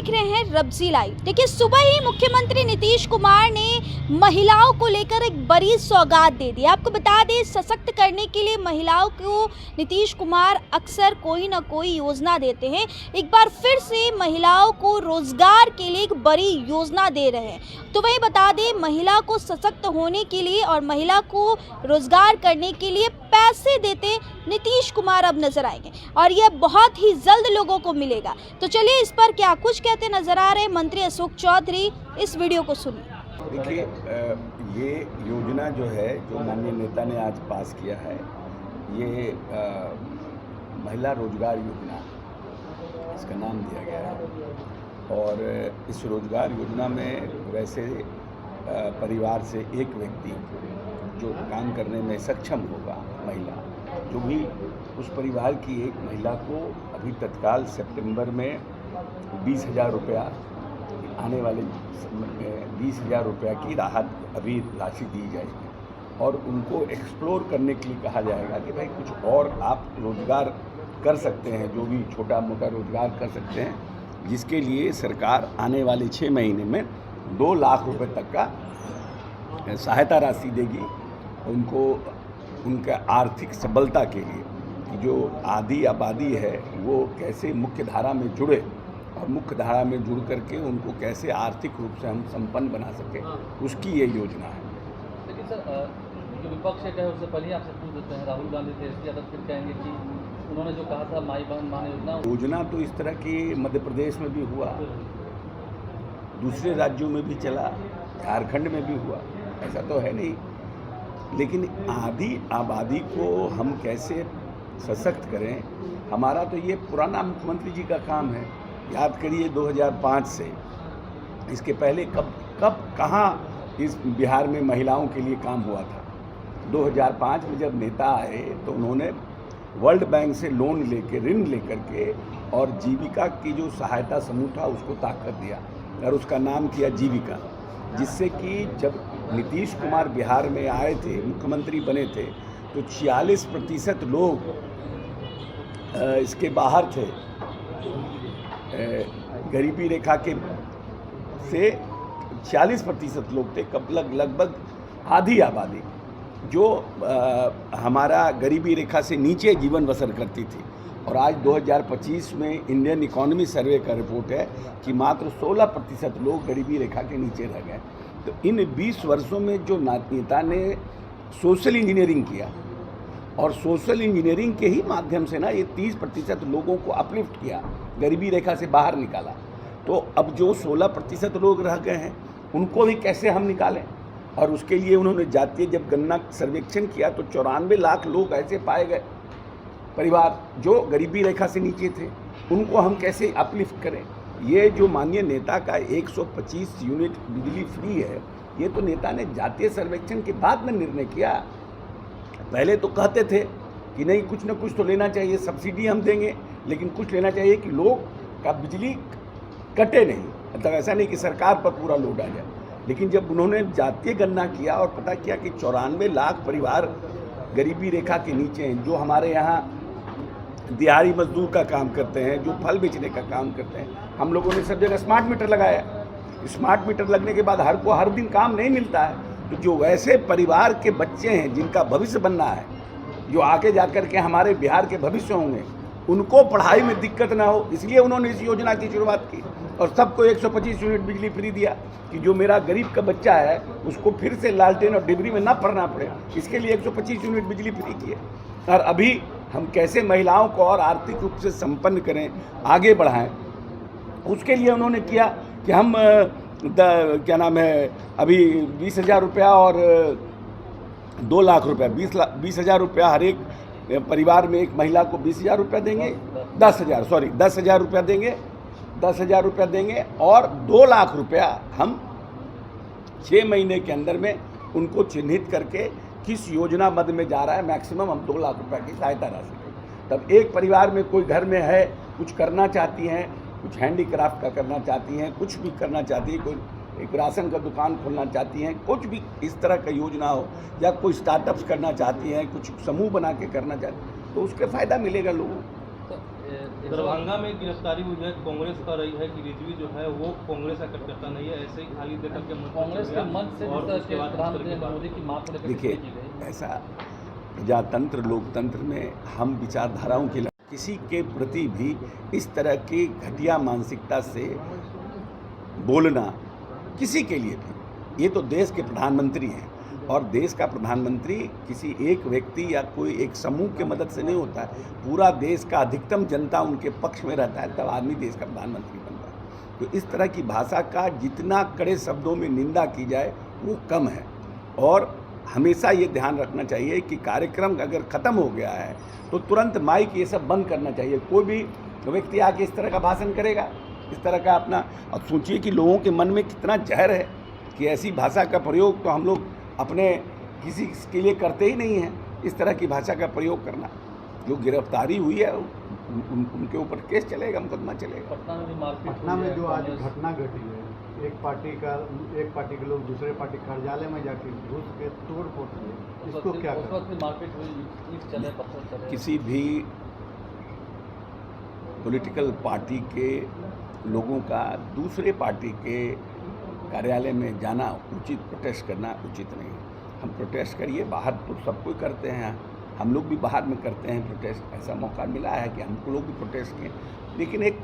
देख रहे हैं रब्जी लाइव। देखिए, सुबह ही मुख्यमंत्री नीतीश कुमार ने महिलाओं को लेकर एक बड़ी सौगात दे दी। आपको बता दें, सशक्त करने के लिए महिलाओं को नीतीश कुमार अक्सर कोई ना कोई योजना देते हैं। एक बार फिर से महिलाओं को रोजगार के लिए एक बड़ी योजना दे रहे हैं। तो वही बता दें, महिला को सशक्त होने के लिए और महिला को रोजगार करने के लिए पैसे देते नीतीश कुमार अब नजर आएंगे और यह बहुत ही जल्द लोगों को मिलेगा। तो चलिए इस पर क्या कुछ कहते नजर आ रहे मंत्री अशोक चौधरी, इस वीडियो को सुनिए। देखिए, ये योजना जो है, जो माननीय नेता ने आज पास किया है, ये महिला रोजगार योजना इसका नाम दिया गया है। और इस रोजगार योजना में वैसे परिवार से एक व्यक्ति जो काम करने में सक्षम होगा, महिला जो भी, उस परिवार की एक महिला को अभी तत्काल सितंबर में 20,000 रुपया, आने वाले 20,000 रुपया की राहत अभी राशि दी जाएगी और उनको एक्सप्लोर करने के लिए कहा जाएगा कि भाई कुछ और आप रोजगार कर सकते हैं, जो भी छोटा मोटा रोजगार कर सकते हैं, जिसके लिए सरकार आने वाले 6 महीने में 2 लाख रुपए तक का सहायता राशि देगी उनको, उनका आर्थिक सबलता के लिए कि जो आधी आबादी है वो कैसे मुख्य धारा में जुड़े और मुख्य धारा में जुड़ करके उनको कैसे आर्थिक रूप से हम संपन्न बना सकें, उसकी ये योजना है। लेकिन सर, जो विपक्ष है कहे उससे पहले आपसे पूछ देते हैं, राहुल गांधी थे, इसकी आदत फिर कहेंगे कि उन्होंने जो कहा था माई बहन माने योजना तो इस तरह की मध्य प्रदेश में भी हुआ, दूसरे राज्यों में भी चला, झारखंड में भी हुआ, ऐसा तो है नहीं। लेकिन आधी आबादी को हम कैसे सशक्त करें, हमारा तो ये पुराना मुख्यमंत्री जी का काम है। याद करिए 2005 से, इसके पहले कब कहाँ इस बिहार में महिलाओं के लिए काम हुआ था। 2005 में जब नेता आए तो उन्होंने वर्ल्ड बैंक से लोन लेके, ऋण लेकर के, और जीविका की जो सहायता समूह था उसको ताकत दिया और उसका नाम किया जीविका, जिससे कि जब नीतीश कुमार बिहार में आए थे, मुख्यमंत्री बने थे, तो 46% लोग इसके बाहर थे, गरीबी रेखा के से 40% लोग थे, लगभग आधी आबादी जो हमारा गरीबी रेखा से नीचे जीवन बसर करती थी। और आज 2025 में इंडियन इकोनॉमी सर्वे का रिपोर्ट है कि मात्र 16% लोग गरीबी रेखा के नीचे रह गए। तो इन 20 वर्षों में जो नेता ने सोशल इंजीनियरिंग किया, और सोशल इंजीनियरिंग के ही माध्यम से ना ये 30% लोगों को अपलिफ्ट किया, गरीबी रेखा से बाहर निकाला। तो अब जो 16% लोग रह गए हैं उनको भी कैसे हम निकालें, और उसके लिए उन्होंने जातीय जब गणना सर्वेक्षण किया तो 94 लाख लोग ऐसे पाए गए, परिवार जो गरीबी रेखा से नीचे थे, उनको हम कैसे अपलिफ्ट करें। ये जो माननीय नेता का 125 यूनिट बिजली फ्री है, ये तो नेता ने जातीय सर्वेक्षण के बाद में निर्णय किया। पहले तो कहते थे कि नहीं, कुछ न कुछ तो लेना चाहिए, सब्सिडी हम देंगे, लेकिन कुछ लेना चाहिए कि लोग का बिजली कटे नहीं, मतलब ऐसा नहीं कि सरकार पर पूरा लोड आ जाए। लेकिन जब उन्होंने जातीय गणना किया और पता किया कि 94 लाख परिवार गरीबी रेखा के नीचे हैं, जो हमारे यहाँ दिहाड़ी मजदूर का काम करते हैं, जो फल बेचने का काम करते हैं, हम लोगों ने सब जगह स्मार्ट मीटर लगाया। स्मार्ट मीटर लगने के बाद हर दिन काम नहीं मिलता है, तो जो वैसे परिवार के बच्चे हैं जिनका भविष्य बनना है, जो आगे जाकर के हमारे बिहार के भविष्य होंगे, उनको पढ़ाई में दिक्कत ना हो, इसलिए उन्होंने इस योजना की शुरुआत की और सबको 125 यूनिट बिजली फ्री दिया कि जो मेरा गरीब का बच्चा है उसको फिर से लालटेन और डिबरी में ना पढ़ना पड़े, इसके लिए 125 यूनिट बिजली फ्री किए। और अभी हम कैसे महिलाओं को और आर्थिक रूप से संपन्न करें, आगे बढ़ाएं, उसके लिए उन्होंने किया कि हम क्या नाम है, अभी 20,000 रुपया और 2 लाख रुपया, 20,000 रुपया हर एक परिवार में, एक महिला को 20,000 रुपया देंगे, 10,000 रुपया देंगे, 10,000 रुपया देंगे और 2 लाख रुपया हम 6 महीने के अंदर में उनको चिन्हित करके किस योजना मद में जा रहा है, मैक्सिमम हम 2 लाख रुपया की सहायता राशि दें। तब एक परिवार में कोई घर में है, कुछ करना चाहती हैं, कुछ हैंडीक्राफ्ट का करना चाहती हैं, कुछ भी करना चाहती है, कोई एक राशन का दुकान खोलना चाहती हैं, कुछ भी इस तरह का योजना हो, या कोई स्टार्टअप्स करना चाहती हैं, कुछ समूह बना के करना चाहती हैं, तो उसके फ़ायदा मिलेगा लोगों को। दरभंगा में गिरफ्तारी हुई है, कांग्रेस का रही है कि रिजवी जो है वो कांग्रेस का कार्यकर्ता नहीं है, ऐसे ही खाली देकर के कांग्रेस के मंच से और उसके बाद प्रधानमंत्री नरेंद्र मोदी की मां को लेकर देखिए, टिप्पणी की गई। ऐसा प्रजातंत्र लोकतंत्र में हम विचारधाराओं की किसी के प्रति भी इस तरह की घटिया मानसिकता से बोलना किसी के लिए भी, ये तो देश के प्रधानमंत्री हैं और देश का प्रधानमंत्री किसी एक व्यक्ति या कोई एक समूह के मदद से नहीं होता है, पूरा देश का अधिकतम जनता उनके पक्ष में रहता है, तब आदमी देश का प्रधानमंत्री बनता है। तो इस तरह की भाषा का जितना कड़े शब्दों में निंदा की जाए वो कम है। और हमेशा ये ध्यान रखना चाहिए कि कार्यक्रम अगर ख़त्म हो गया है तो तुरंत माइक ये सब बंद करना चाहिए। कोई भी व्यक्ति आके इस तरह का भाषण करेगा, इस तरह का अपना, अब सोचिए कि लोगों के मन में कितना जहर है कि ऐसी भाषा का प्रयोग तो हम लोग अपने किसी के लिए करते ही नहीं हैं। इस तरह की भाषा का प्रयोग करना, जो गिरफ्तारी हुई है उनके ऊपर केस चलेगा, मुकदमा चलेगा। पटना में भी मारपीट पटना हुई में है, जो आज कांग्रेस- घटना घटी है, एक पार्टी के लोग दूसरे पार्टी कार्यालय में जाके घुस के तोड़ फोड़ किए, उस इसको वक्त- क्या उस करें? वक्त भी मारपीट हुई, ईंट चले, पत्थर चले। किसी भी पॉलिटिकल पार्टी के लोगों का दूसरे पार्टी के कार्यालय में जाना उचित, प्रोटेस्ट करना उचित नहीं है। हम प्रोटेस्ट करिए, बाहर तो सब कोई करते हैं, हम लोग भी बाहर में करते हैं प्रोटेस्ट, ऐसा मौका मिला है कि हमको लोग भी प्रोटेस्ट किए, लेकिन एक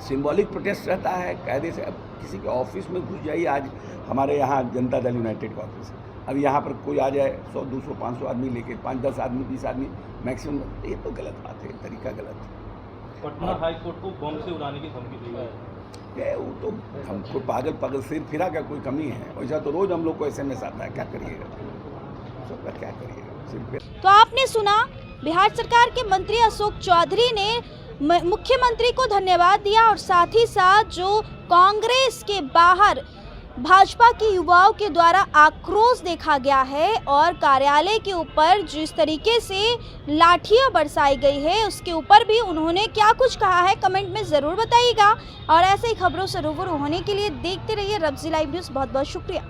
सिंबॉलिक प्रोटेस्ट रहता है। कायदे से अब किसी के ऑफिस में घुस जाइए, आज हमारे यहाँ जनता दल यूनाइटेड का ऑफिस है, अब यहाँ पर कोई आ जाए 100, 200, 500 आदमी लेके, 5-10 आदमी, 20 आदमी मैक्सिमम, ये तो गलत बात है, तरीका गलत है। पटना हाई कोर्ट को बम से उड़ाने की धमकी दी है। ये वो तो हमको पागल सिर फिरा का कोई कमी है, वैसा तो रोज़ हम लोग को SMS आता है, क्या करिएगा, सबका क्या करिएगा, सिर फिर। तो आपने सुना बिहार सरकार के मंत्री अशोक चौधरी ने मुख्यमंत्री को धन्यवाद दिया और साथ ही साथ जो कांग्रेस के बाहर भाजपा के युवाओं के द्वारा आक्रोश देखा गया है और कार्यालय के ऊपर जिस तरीके से लाठियां बरसाई गई है उसके ऊपर भी उन्होंने क्या कुछ कहा है, कमेंट में ज़रूर बताइएगा। और ऐसे ही खबरों से रूबरू होने के लिए देखते रहिए रब्जी लाइव न्यूज़। बहुत बहुत शुक्रिया।